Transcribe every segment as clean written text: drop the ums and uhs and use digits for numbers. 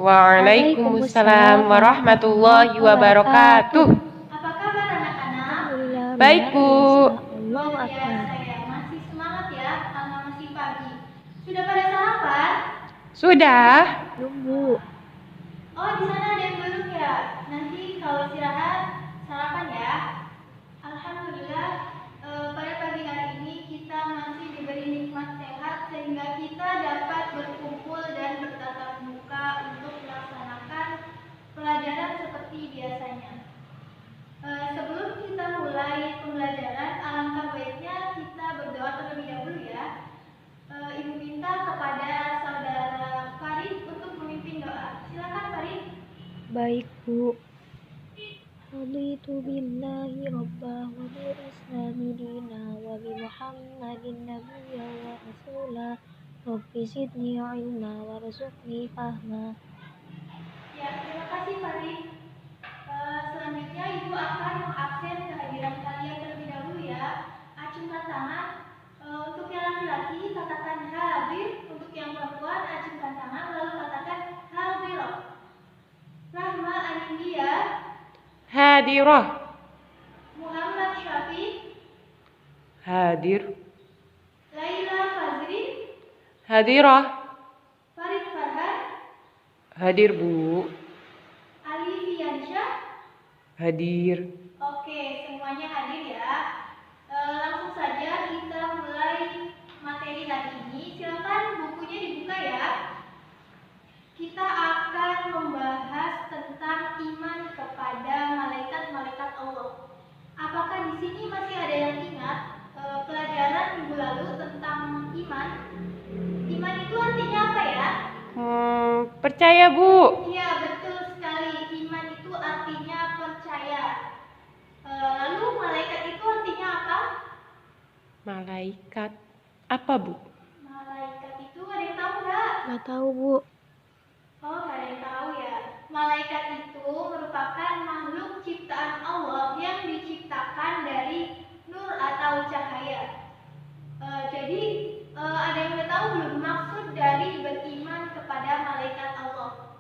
Waalaikumsalam warahmatullahi wabarakatuh. Apa kabar anak-anak? Alhamdulillah. Baik, Bu. Allahu Akbar. Ya, masih semangat ya karena masih pagi. Sudah pada sarapan? Sudah. Belum, Bu. Oh, di sana ada yang belum ya? Nanti kalau istirahat sarapan ya. Alhamdulillah, pada pagi hari ini kita masih diberi nikmat sehat sehingga kita dapat berkumpul dan bertatap muka untuk melaksanakan pelajaran seperti biasanya. Sebelum kita mulai pembelajaran, alangkah baiknya kita berdoa terlebih dahulu ya. Ibu minta kepada saudara Farid untuk memimpin doa. Silakan Farid. Baik, Bu. Raditu billahi rabba wa bil islami dina wa bi Muhammadin nabiyya wa rasula. Rabbi zidni ilma warzuqni fahma. Ya, terima kasih Farid. Selanjutnya Ibu akan mengabsen kehadiran kalian terlebih dahulu ya. Acungkan tangan. Untuk yang laki-laki katakan hadir, untuk yang perempuan acungkan tangan lalu katakan hadirah. Rahma Anindya, Hadirah. Muhammad Syafi, Hadir. Laila Fazri, Hadirah. Farid Farhan, Hadir, Bu. Ali Fiansyah. Hadir. Oke, semuanya hadir ya. Langsung saja kita mulai materi hari ini. Silakan bukunya dibuka ya. Kita akan membahas tentang iman kepada malaikat-malaikat Allah. Apakah di sini masih ada yang ingat pelajaran minggu lalu tentang iman? Iman itu artinya apa ya? Percaya, Bu. Iya, betul sekali. Iman itu artinya percaya. Lalu malaikat itu artinya apa? Malaikat. Apa, Bu? Malaikat itu ada yang tahu nggak? Nggak tahu, Bu. Oh, nggak ada yang tahu ya. Malaikat itu merupakan makhluk ciptaan Allah yang diciptakan dari nur atau cahaya. Jadi ada yang udah tahu belum maksud dari beriman kepada malaikat Allah?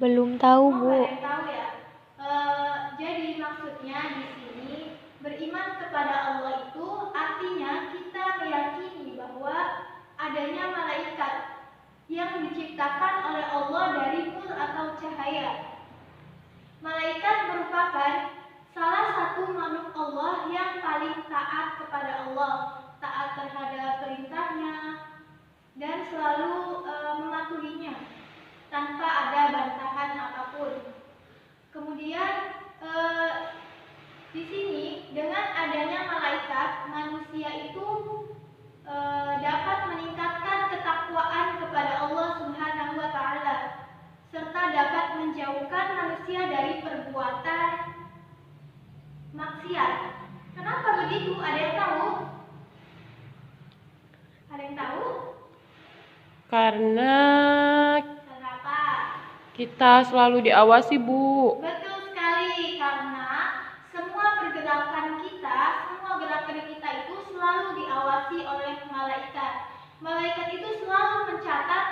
Belum tahu, Oh, Bu. nggak ada yang tahu ya. Jadi maksudnya di sini beriman kepada Allah itu artinya kita meyakini bahwa adanya malaikat yang diciptakan oleh Allah dari nur atau cahaya. Malaikat merupakan salah satu makhluk Allah yang paling taat kepada Allah, taat terhadap perintahnya dan selalu mematuhinya tanpa ada bantahan apapun. Kemudian di sini dengan adanya malaikat, manusia itu dapat meningkatkan ketakwaan kepada Allah Subhanahu wa taala serta dapat menjauhkan manusia dari perbuatan maksiat. Kenapa begitu? Ada yang tahu? Ada yang tahu? Karena Kenapa? kita selalu diawasi, Bu. Betul sekali, karena semua pergerakan kita, semua gerakan kita itu selalu diawasi oleh malaikat. Malaikat itu selalu mencatat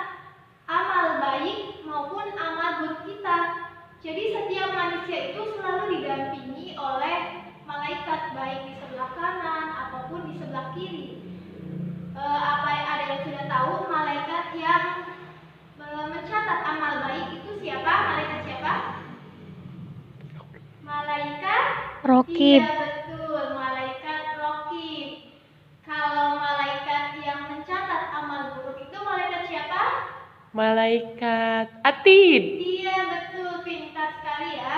amal baik maupun amal buruk kita. Jadi setiap manusia itu selalu didampingi oleh malaikat, baik di sebelah kanan ataupun di sebelah kiri. Ada yang sudah tahu malaikat yang mencatat amal baik itu siapa? Malaikat siapa? Malaikat Rokib. Iya betul, malaikat Rokib. Kalau malaikat yang mencatat amal buruk itu malaikat siapa? Malaikat Atid. Iya betul, pintar sekali ya.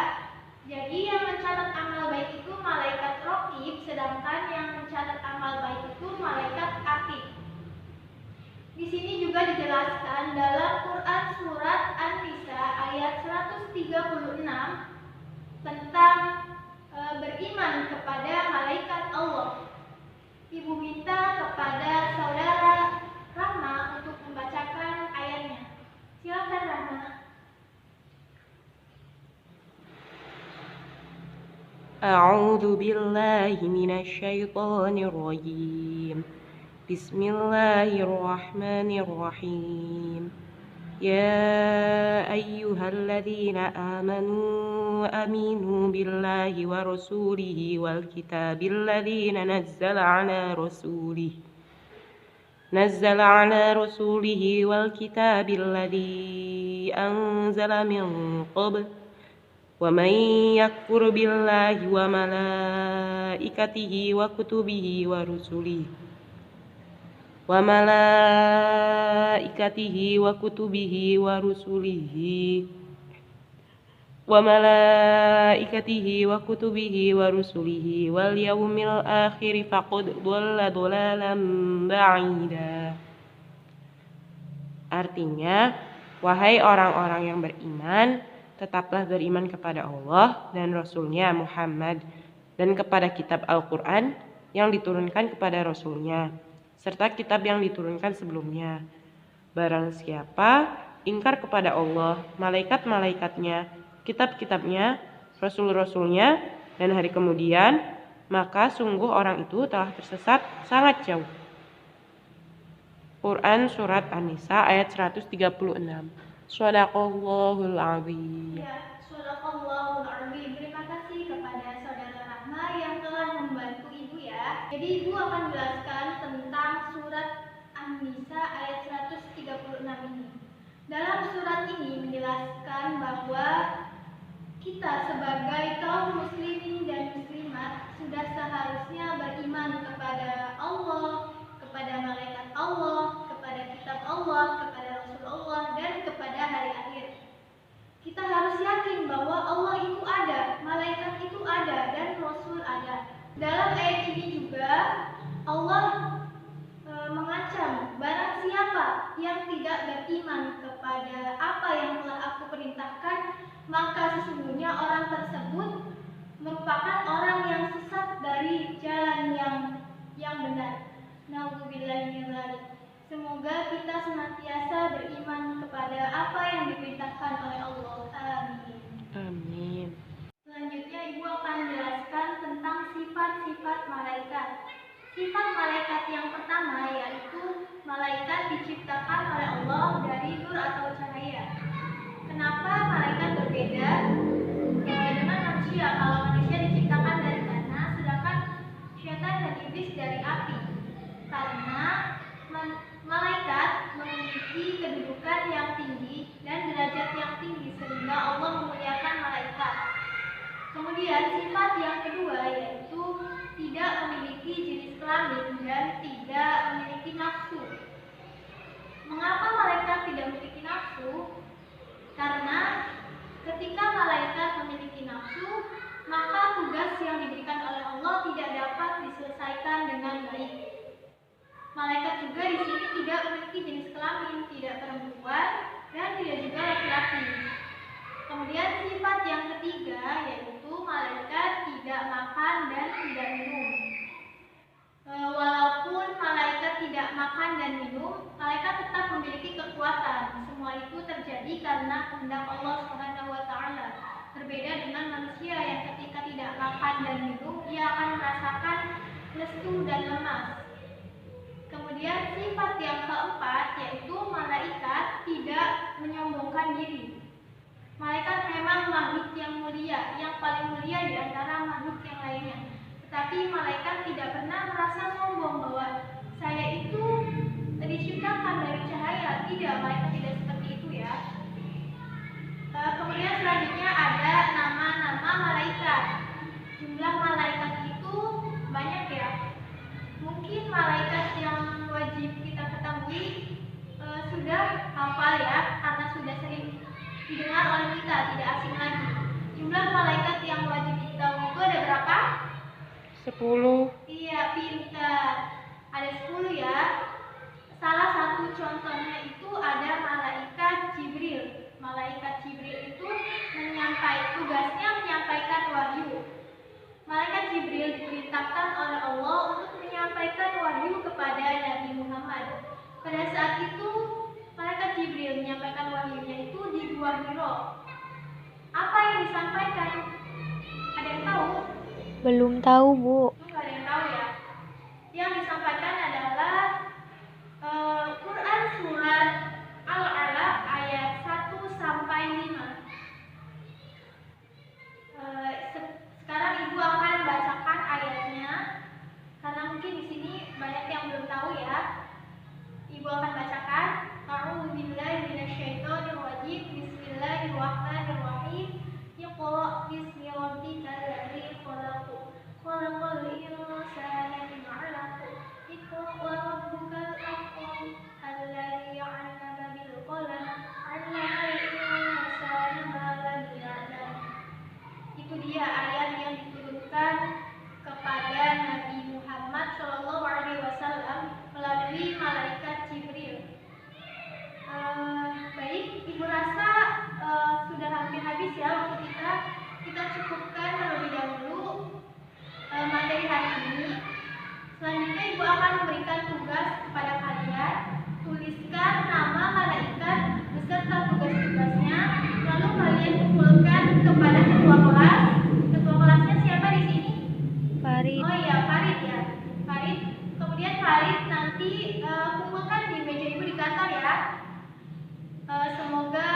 Jadi yang mencatat amal baik itu malaikat Rokib, sedangkan yang mencatat amal baik itu malaikat Atid. Di sini juga dijelaskan dalam Quran surat An-Nisa ayat 136 tentang beriman kepada malaikat Allah. Ibu minta kepada saudara Rahma untuk membacakan ayatnya. Silakan Rahma. A'udzu billahi minasy syaithanir rajim. Bismillahirrahmanirrahim. يا أيها الذين آمنوا آمنوا بالله ورسوله والكتاب الذي نزل على رسوله والكتاب الذي أنزل من قبل ومن يكفر بالله وملائكته وكتبه ورسله واليوم الآخر فقد ضل ضلالا بعيدا. Artinya, wahai orang-orang yang beriman, tetaplah beriman kepada Allah dan Rasul-Nya Muhammad dan kepada kitab Al-Quran yang diturunkan kepada Rasul-Nya serta kitab yang diturunkan sebelumnya. Barang siapa ingkar kepada Allah, malaikat-malaikatnya, kitab-kitabnya, Rasul-Rasulnya, dan hari kemudian, maka sungguh orang itu telah tersesat sangat jauh. Quran Surat An-Nisa ayat 136. Shadaqallahul Azim. Ya, Shadaqallahul Azim. Terima kasih kepada Saudara Rahma yang telah membantu Ibu ya. Jadi Ibu akan jelaskan tentang Surat An-Nisa ayat 136 ini. Dalam surat ini menjelaskan bahwa kita sebagai kaum muslimin dan muslimat sudah seharusnya beriman kepada Allah, kepada malaikat Allah, kepada kitab Allah, kepada Rasul Allah, dan kepada hari akhir. Kita harus yakin bahwa Allah itu ada, malaikat itu ada, dan Rasul ada. Dalam ayat ini juga Allah mengacam barang siapa yang tidak beriman kepada apa yang telah aku perintahkan, maka sesungguhnya orang tersebut merupakan orang yang sesat dari jalan yang benar. Na'udzubillahi min dzalik. Semoga kita senantiasa beriman kepada apa yang diperintahkan oleh Allah. Amin. Amin. Selanjutnya Ibu akan menjelaskan tentang sifat-sifat malaikat. Sifat malaikat yang pertama yaitu malaikat diciptakan oleh Allah dari nur atau cahaya. Kenapa malaikat berbeda dengan manusia? Kalau manusia diciptakan dari tanah, sedangkan syaitan dan iblis dari api. Karena malaikat memiliki kedudukan yang tinggi dan derajat yang tinggi sehingga Allah memuliakan malaikat. Kemudian sifat yang kedua yaitu tidak memiliki jenis kelamin dan tidak memiliki nafsu. Mengapa malaikat tidak memiliki nafsu? Karena ketika malaikat memiliki nafsu, maka tugas yang diberikan oleh Allah tidak dapat diselesaikan dengan baik. Malaikat juga di sini tidak memiliki jenis kelamin, tidak perempuan dan tidak juga laki-laki. Kemudian sifat yang ketiga yaitu malaikat tidak makan dan tidak minum. Walaupun malaikat tidak makan dan minum, malaikat tetap memiliki kekuatan. Semua itu terjadi karena kehendak Allah SWT. Berbeda dengan manusia yang ketika tidak makan dan minum, ia akan merasakan lesu dan lemas. Kemudian sifat yang keempat yaitu malaikat tidak menyombongkan diri. Malaikat memang makhluk yang mulia, yang paling mulia di antara makhluk yang lainnya. Tetapi malaikat tidak pernah merasa sombong bahwa saya itu diciptakan dari cahaya. Tidak, malaikat tidak seperti itu ya. Kemudian selanjutnya ada nama-nama malaikat. Jumlah malaikat itu banyak ya. Mungkin malaikat yang wajib kita ketahui sudah hafal ya, karena sudah sering didengar oleh kita, tidak asing lagi. Jumlah malaikat yang wajib diketahui itu ada berapa? 10. Iya, pintar. Ada 10 ya. Salah satu contohnya itu ada malaikat Jibril. Malaikat Jibril itu tugasnya menyampaikan wahyu. Malaikat Jibril diperintahkan oleh Allah untuk menyampaikan wahyu kepada Nabi Muhammad. Pada saat itu malaikat Jibril menyampaikan wahyunya itu di Gua Hiro. Apa yang disampaikan? Ada yang tahu? Belum tahu, Bu. Nggak ada yang tahu ya. Yang disampaikan adalah Quran Surat Al-Alaq ayat diturunkan kepada Nabi Muhammad SAW melalui malaikat Jibril. Baik, Ibu rasa sudah hampir habis ya waktu kita. Kita cukupkan terlebih dahulu materi hari ini. Selanjutnya Ibu akan memberikan tugas kepada kalian. Tuliskan nama malaikat beserta tugas-tugasnya, lalu kalian kumpulkan kepada ketua kelas. Ketua kelasnya siapa di sini? Farid. Oh iya, Farid ya. Farid. Kemudian Farid nanti kumpulkan di meja Ibu di kantor ya. Semoga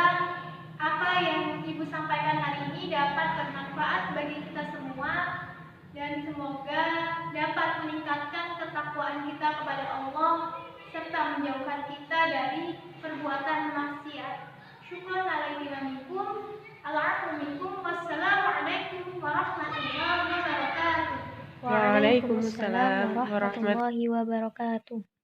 apa yang Ibu sampaikan hari ini dapat bermanfaat bagi kita semua dan semoga dapat meningkatkan ketakwaan kita kepada Allah serta menjauhkan kita dari perbuatan maksiat. Syukran alaikum. Wassalamualaikum warahmatullahi wabarakatuh. Waalaikumsalam warahmatullahi warahmatullahi wabarakatuh.